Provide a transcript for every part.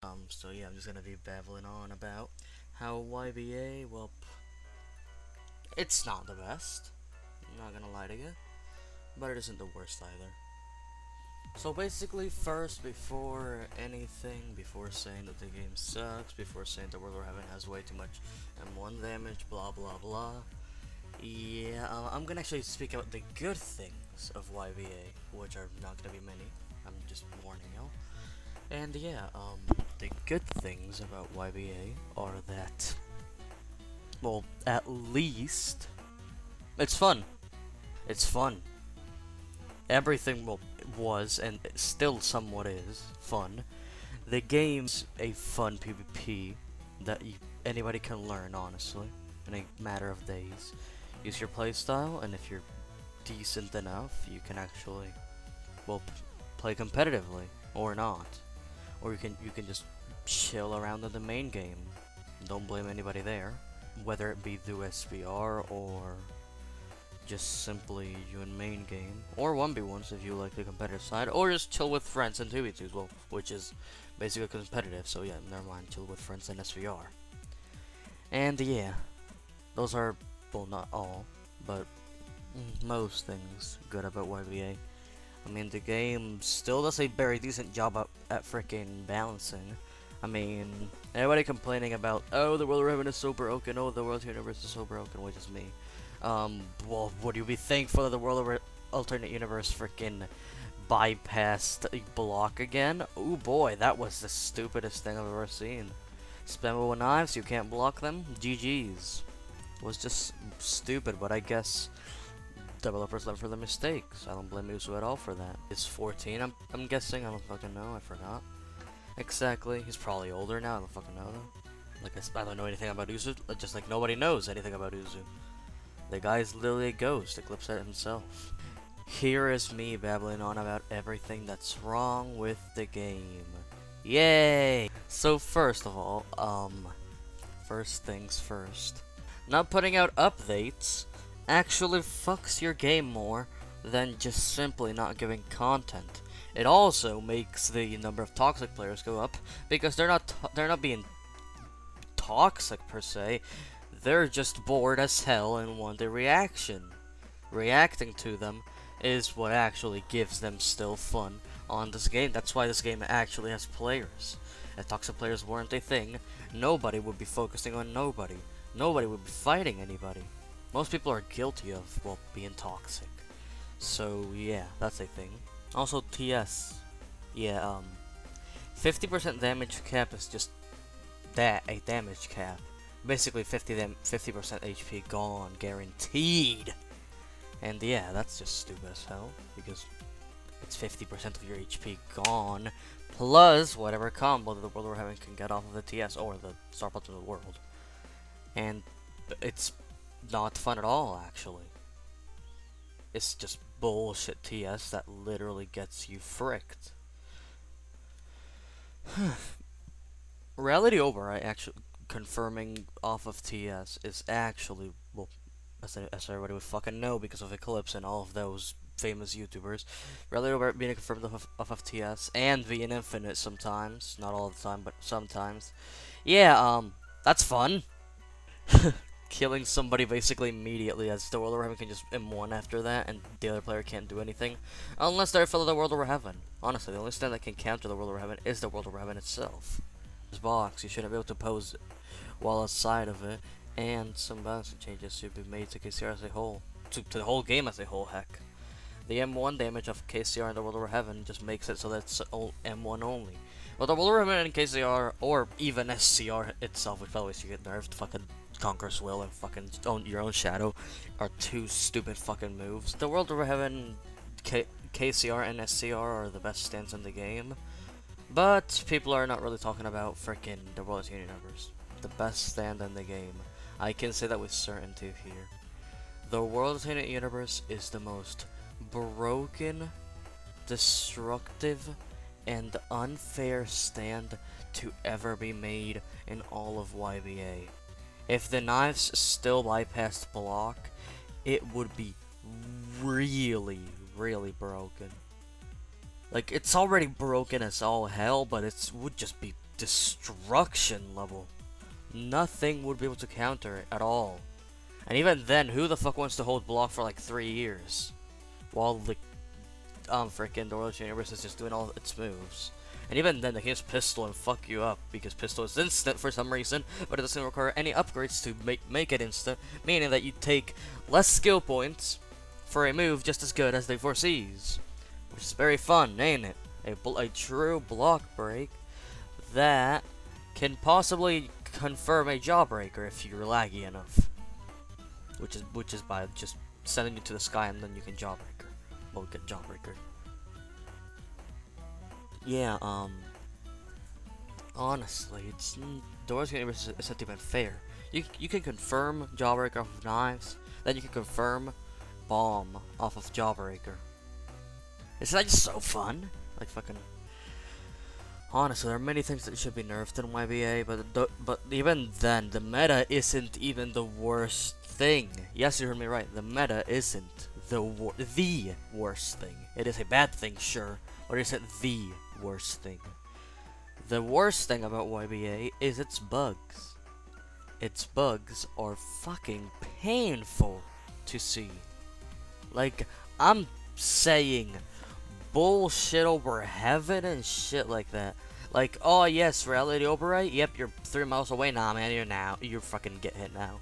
So yeah, I'm just gonna be babbling on about how YBA, well, it's not the best. I'm not gonna lie to you, but it isn't the worst either. So basically, first, before anything, before saying that the game sucks, before saying the World War Heaven has way too much M1 damage, blah blah blah. Yeah, I'm gonna actually speak about the good things of YBA, which are not gonna be many. I'm just warning y'all. And yeah, the good things about YBA are that, well, at least it's fun. It's fun. Everything was and still somewhat is fun. The game's a fun PvP that anybody can learn, honestly, in a matter of days. Use your playstyle, and if you're decent enough, you can actually, well, play competitively or not, or you can just chill around in the main game. Don't blame anybody there, whether it be through SBR or just simply you in main game, or 1v1s if you like the competitive side, or just chill with friends in 2v2s, well, which is basically competitive, so yeah, never mind, chill with friends in SVR. And yeah, those are, well, not all, but most things good about YBA. I mean, the game still does a very decent job at freaking balancing. I mean, everybody complaining about, oh, the world we're having is so broken, oh, the world universe is so broken, which is me. Well, would you be thankful that the world over alternate universe freaking bypassed a block again? Oh boy, that was the stupidest thing I've ever seen. Spammable knives, you can't block them? GG's. It was just stupid, but I guess developers learn from their mistakes. I don't blame Usu at all for that. He's 14, I'm guessing. I don't fucking know. I forgot. Exactly. He's probably older now. I don't fucking know though. Like I don't know anything about Uzu. Just like nobody knows anything about Uzu. The guy's literally a ghost. Eclipse it himself. Here is me babbling on about everything that's wrong with the game. Yay! So first of all, first things first. Not putting out updates actually fucks your game more than just simply not giving content. It also makes the number of toxic players go up because they're not being toxic per se. They're just bored as hell and want a reaction. Reacting to them is what actually gives them still fun on this game. That's why this game actually has players. If toxic players weren't a thing, nobody would be focusing on nobody. Nobody would be fighting anybody. Most people are guilty of, well, being toxic. So yeah, that's a thing. Also TS. Yeah, 50% damage cap is just that, a damage cap. Basically 50% HP gone, guaranteed. And yeah, that's just stupid as hell, because it's 50% of your HP gone, plus whatever combo that the world we're having can get off of the TS or the star pots of the world. And it's not fun at all, actually. It's just bullshit TS that literally gets you fricked. Reality Override actually confirming off of TS is actually, well, as everybody would fucking know because of Eclipse and all of those famous YouTubers. Reality Override being confirmed off of TS and being infinite sometimes, not all the time, but sometimes. Yeah, that's fun. Killing somebody basically immediately as the World of Heaven can just M1 after that, and the other player can't do anything. Unless they're full of the World of Heaven. Honestly, the only stand that can counter the World of Heaven is the World of Heaven itself. This box, you shouldn't be able to pose it while outside of it, and some balancing changes should be made to KCR as a whole. To the whole game as a whole, heck. The M1 damage of KCR in the World of Heaven just makes it so that it's M1 only. Well, the World of Heaven and KCR, or even SCR itself, which by the way, you get nerfed, fucking Conqueror's Will and fucking your own Shadow, are two stupid fucking moves. The World of Heaven, KCR, and SCR are the best stands in the game, but people are not really talking about freaking the World Universe. The best stand in the game. I can say that with certainty here. The World Universe is the most broken, destructive, and unfair stand to ever be made in all of YBA. If the knives still bypassed block, it would be really, really broken. Like, it's already broken as all hell, but it would just be destruction level. Nothing would be able to counter it at all. And even then, who the fuck wants to hold block for like 3 years? While the freaking Doorless Universe is just doing all its moves. And even then, they can use Pistol and fuck you up, because Pistol is instant for some reason, but it doesn't require any upgrades to make it instant, meaning that you take less skill points for a move just as good as they foresees. Which is very fun, ain't it? A true block break that can possibly confirm a jawbreaker if you're laggy enough. Which is by just sending you to the sky and then you can jawbreaker. Well, get jawbreaker. Yeah, honestly, it's Doors Universe isn't even fair. You can confirm jawbreaker off of knives, then you can confirm bomb off of jawbreaker. Isn't that just so fun? Like fucking. Honestly, there are many things that should be nerfed in YBA, but even then, the meta isn't even the worst thing. Yes, you heard me right. The meta isn't the worst thing. It is a bad thing, sure, but it isn't the worst thing. The worst thing about YBA is its bugs. Its bugs are fucking painful to see. Like, I'm saying bullshit over heaven and shit like that. Like, oh yes, reality override? Yep, you're 3 miles away. Nah, man, you're fucking get hit now.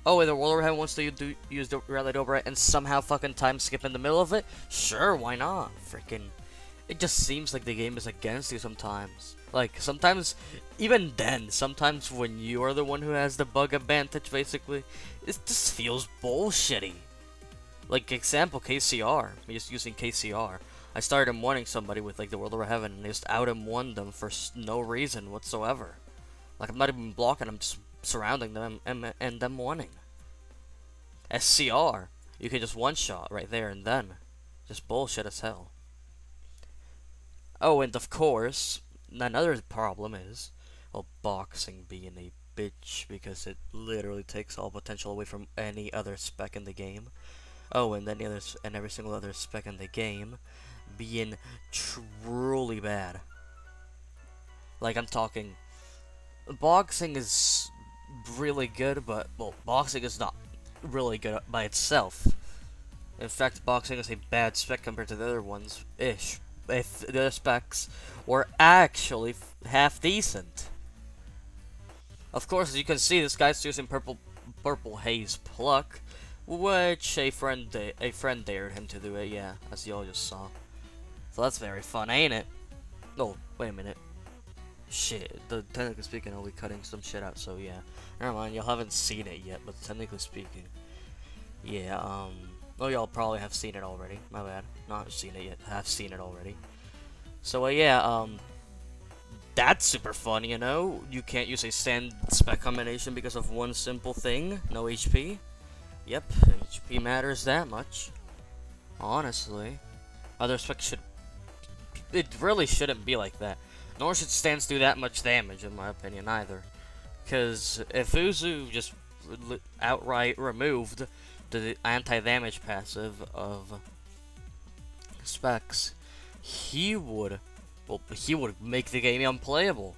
Oh, and the world overhead wants to use the reality override and somehow fucking time skip in the middle of it? Sure, why not? Freaking. It just seems like the game is against you sometimes. Like, sometimes, even then, sometimes when you're the one who has the bug advantage, basically, it just feels bullshitty. Like, example, KCR. I'm just using KCR. I started M1ing somebody with, like, the World of Heaven, and I just out M1'd them for no reason whatsoever. Like, I'm not even blocking, I'm just surrounding them and them wanting. SCR, you can just one-shot right there and then. Just bullshit as hell. Oh, and of course, another problem is, well, boxing being a bitch, because it literally takes all potential away from any other spec in the game. Oh, and every single other spec in the game being truly bad. Like, I'm talking, boxing is really good, but, well, boxing is not really good by itself. In fact, boxing is a bad spec compared to the other ones-ish. If the other specs were actually half decent. Of course, as you can see, this guy's using purple haze pluck, which a friend dared him to do it. Yeah, as y'all just saw. So that's very fun, ain't it? Oh, wait a minute. Shit, technically speaking, I'll be cutting some shit out. So yeah, never mind. Y'all haven't seen it yet, but technically speaking, yeah. Oh, y'all probably have seen it already. My bad. Not seen it yet. Have seen it already. So, yeah, that's super fun, you know? You can't use a stand spec combination because of one simple thing. No HP. Yep, HP matters that much. Honestly. Other specs should... It really shouldn't be like that. Nor should stands do that much damage, in my opinion, either. Because if Uzu just outright removed the anti-damage passive of specs, he would make the game unplayable.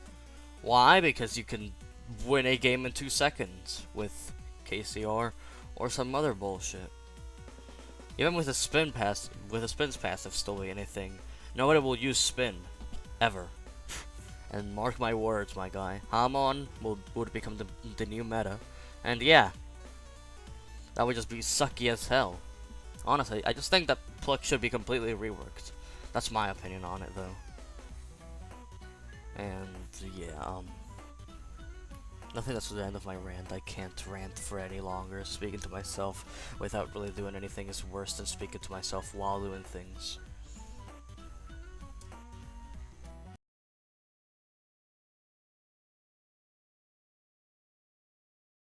Why? Because you can win a game in 2 seconds with KCR or some other bullshit. Even with a spins passive still be anything, nobody will use spin ever. And mark my words, my guy, Hamon would become the new meta, and yeah. That would just be sucky as hell. Honestly, I just think that Pluck should be completely reworked. That's my opinion on it, though. And, yeah, I think that's the end of my rant. I can't rant for any longer. Speaking to myself without really doing anything is worse than speaking to myself while doing things.